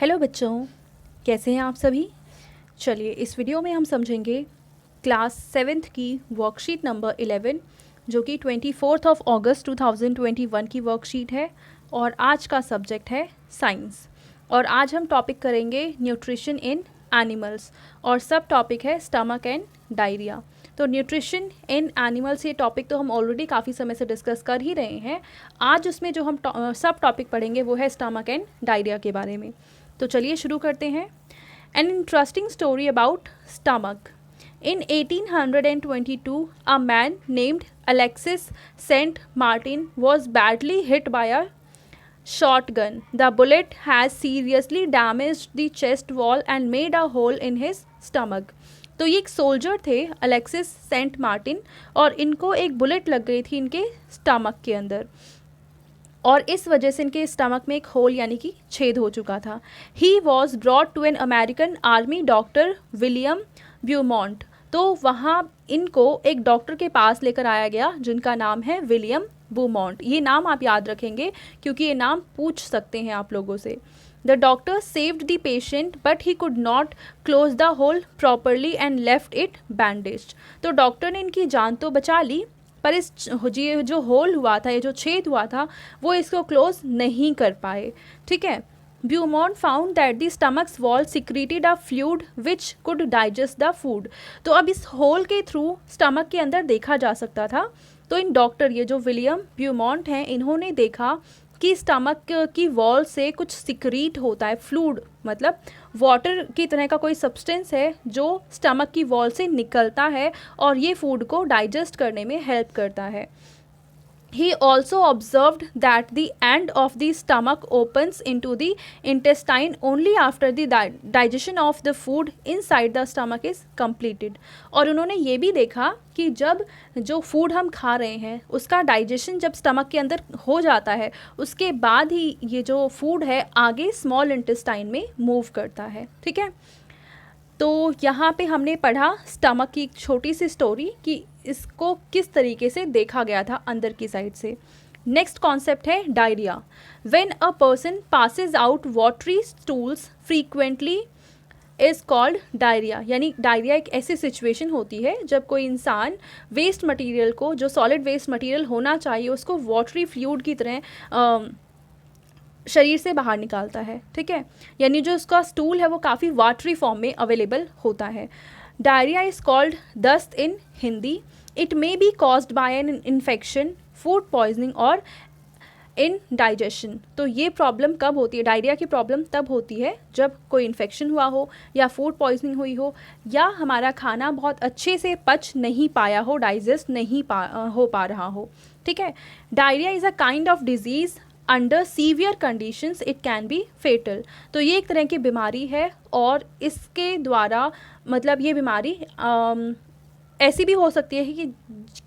Hello बच्चों, कैसे हैं आप सभी। चलिए इस वीडियो में हम समझेंगे क्लास 7th की वर्कशीट नंबर 11 जो कि 24 अगस्त 2021 की वर्कशीट है और आज का सब्जेक्ट है साइंस। और आज हम टॉपिक करेंगे न्यूट्रिशन इन एनिमल्स और सब टॉपिक है स्टमक एंड डायरिया। तो न्यूट्रिशन इन एनिमल्स ये टॉपिक तो हम ऑलरेडी काफ़ी समय से डिस्कस कर ही रहे हैं। आज उसमें जो हम सब टॉपिक पढ़ेंगे वो है स्टमक एंड डायरिया के बारे में। तो चलिए शुरू करते हैं। An interesting story about stomach. In 1822, a man named Alexis Saint Martin was badly hit by a shotgun. The bullet has seriously damaged the chest wall and made a hole in his stomach. तो ये एक soldier थे Alexis Saint Martin और इनको एक bullet लग गई थी इनके स्टमक के अंदर और इस वजह से इनके स्टमक में एक होल यानी कि छेद हो चुका था। He was brought to an American army doctor William Beaumont. तो वहाँ इनको एक डॉक्टर के पास लेकर आया गया जिनका नाम है विलियम ब्यूमॉन्ट। ये नाम आप याद रखेंगे क्योंकि ये नाम पूछ सकते हैं आप लोगों से। The doctor saved the patient but he could not close the hole properly and left it bandaged. तो डॉक्टर ने इनकी जान तो बचा ली पर इस ये जो होल हुआ था, ये जो छेद हुआ था, वो इसको क्लोज नहीं कर पाए। ठीक है। Beaumont found that the stomach's wall secreted a fluid which could digest the food. तो अब इस होल के थ्रू स्टमक के अंदर देखा जा सकता था। तो इन डॉक्टर ये जो विलियम ब्यूमॉन्ट हैं इन्होंने देखा कि स्टमक की वॉल से कुछ सिक्रीट होता है, फ्लूइड मतलब वाटर की तरह का कोई सब्सटेंस है जो स्टमक की वॉल से निकलता है और ये फूड को डाइजेस्ट करने में हेल्प करता है। He also observed that the end of the stomach opens into the intestine only after the digestion of the food inside the stomach is completed। और उन्होंने ये भी देखा कि जब जो फूड हम खा रहे हैं उसका डाइजेशन जब स्टमक के अंदर हो जाता है उसके बाद ही ये जो फूड है आगे स्मॉल इंटेस्टाइन में मूव करता है। ठीक है। तो यहाँ पे हमने पढ़ा स्टमक की एक छोटी सी स्टोरी कि इसको किस तरीके से देखा गया था अंदर की साइड से। नेक्स्ट कॉन्सेप्ट है diarrhoea. When a person passes out watery stools frequently is called diarrhoea. यानी डायरिया एक ऐसी सिचुएशन होती है जब कोई इंसान वेस्ट मटेरियल को, जो सॉलिड वेस्ट मटेरियल होना चाहिए, उसको वाटरी फ्लूइड की तरह शरीर से बाहर निकालता है। ठीक है। यानी जो उसका स्टूल है वो काफ़ी वाटरी फॉर्म में अवेलेबल होता है। Diarrhoea is called dast in Hindi. It may be caused by an infection, food poisoning और इन डाइजेशन। तो ये प्रॉब्लम कब होती है, डायरिया की प्रॉब्लम तब होती है जब कोई इन्फेक्शन हुआ हो या फूड पॉइजनिंग हुई हो या हमारा खाना बहुत अच्छे से पच नहीं पाया हो, डाइजेस्ट नहीं हो पा रहा हो। ठीक है। Diarrhoea is a kind of disease under severe conditions it can be fatal. तो ये एक तरह की बीमारी है और इसके द्वारा मतलब ये बीमारी ऐसी भी हो सकती है कि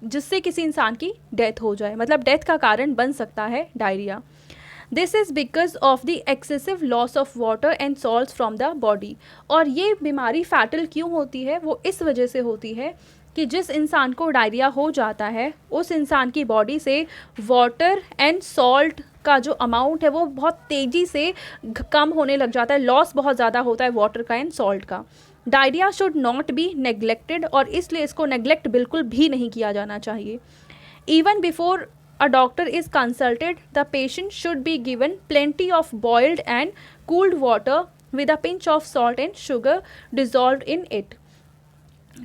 जिससे किसी इंसान की डेथ हो जाए, मतलब डेथ का कारण बन सकता है diarrhoea. This is because of the excessive loss of water and salts from the body. और ये बीमारी फैटल क्यों होती है, वो इस वजह से होती है कि जिस इंसान को डायरिया हो जाता है उस इंसान की बॉडी से वाटर एंड सॉल्ट का जो अमाउंट है वो बहुत तेज़ी से कम होने लग जाता है, लॉस बहुत ज़्यादा होता है वाटर का एंड सॉल्ट का। Diarrhoea should not be neglected और इसलिए इसको नेग्लेक्ट बिल्कुल भी नहीं किया जाना चाहिए। Even before a doctor is consulted, the patient should be given plenty of boiled and cooled water with a pinch of salt and sugar dissolved in it।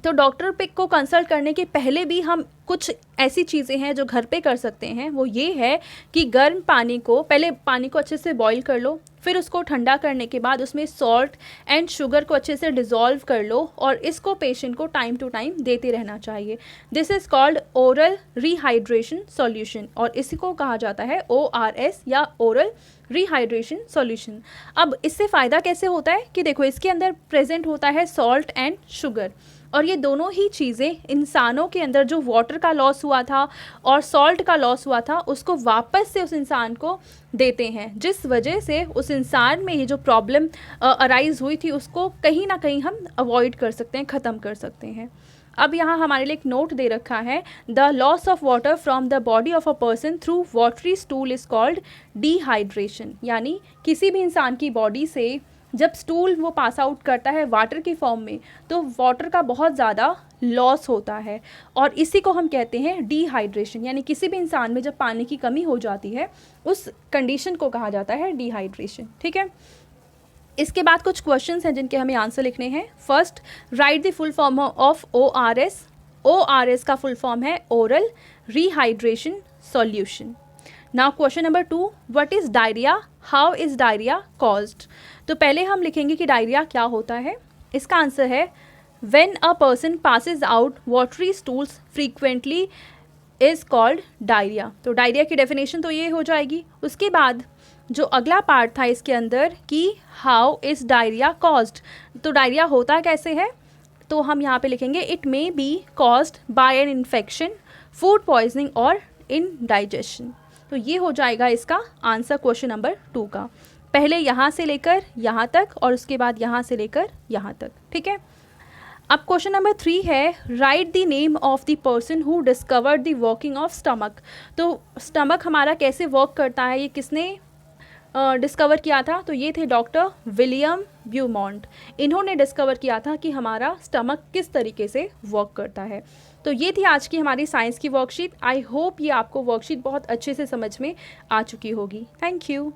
तो डॉक्टर पे को कंसल्ट करने के पहले भी हम कुछ ऐसी चीज़ें हैं जो घर पे कर सकते हैं। वो ये है कि गर्म पानी को, पहले पानी को अच्छे से बॉईल कर लो, फिर उसको ठंडा करने के बाद उसमें सॉल्ट एंड शुगर को अच्छे से डिज़ोल्व कर लो और इसको पेशेंट को टाइम टू टाइम देते रहना चाहिए। This is called oral rehydration solution और इसी को कहा जाता है ORS या ओरल रिहाइड्रेशन सॉल्यूशन। अब इससे फ़ायदा कैसे होता है कि देखो इसके अंदर प्रेजेंट होता है सॉल्ट एंड शुगर और ये दोनों ही चीज़ें इंसानों के अंदर जो वाटर का लॉस हुआ था और सॉल्ट का लॉस हुआ था उसको वापस से उस इंसान को देते हैं, जिस वजह से उस इंसान में ये जो प्रॉब्लम अराइज हुई थी उसको कहीं ना कहीं हम अवॉइड कर सकते हैं, ख़त्म कर सकते हैं। अब यहाँ हमारे लिए एक नोट दे रखा है, the loss of water from the body of a person through watery stool is called dehydration. यानी किसी भी इंसान की बॉडी से जब स्टूल वो पास आउट करता है वाटर की फॉर्म में तो वाटर का बहुत ज़्यादा लॉस होता है और इसी को हम कहते हैं डिहाइड्रेशन। यानी किसी भी इंसान में जब पानी की कमी हो जाती है उस कंडीशन को कहा जाता है डिहाइड्रेशन। ठीक है, इसके बाद कुछ क्वेश्चंस हैं जिनके हमें आंसर लिखने हैं। First, right the full form of ORS। ORS का फुल फॉर्म है oral rehydration solution. Now question number 2, what is diarrhoea, how is diarrhoea caused. तो पहले हम लिखेंगे कि डायरिया क्या होता है। इसका आंसर है when a person passes out watery stools frequently is called diarrhoea. तो डायरिया की डेफिनेशन तो ये हो जाएगी। उसके बाद जो अगला पार्ट था इसके अंदर कि हाउ इज़ डायरिया कॉज्ड, तो डायरिया होता कैसे है, तो हम यहाँ पे लिखेंगे it may be caused by an infection, food poisoning और इनडाइजेशन। तो ये हो जाएगा इसका आंसर क्वेश्चन नंबर 2 का। पहले यहाँ से लेकर यहाँ तक और उसके बाद यहाँ से लेकर यहाँ तक। ठीक है, अब क्वेश्चन नंबर 3 है right the name of the person who discovered the working of stomach. तो स्टमक हमारा कैसे वर्क करता है, ये किसने डिस्कवर किया था, तो ये थे डॉक्टर विलियम ब्यूमॉन्ट। इन्होंने डिस्कवर किया था कि हमारा स्टमक किस तरीके से वर्क करता है। तो ये थी आज की हमारी साइंस की वर्कशीट। आई होप ये आपको वर्कशीट बहुत अच्छे से समझ में आ चुकी होगी। Thank you.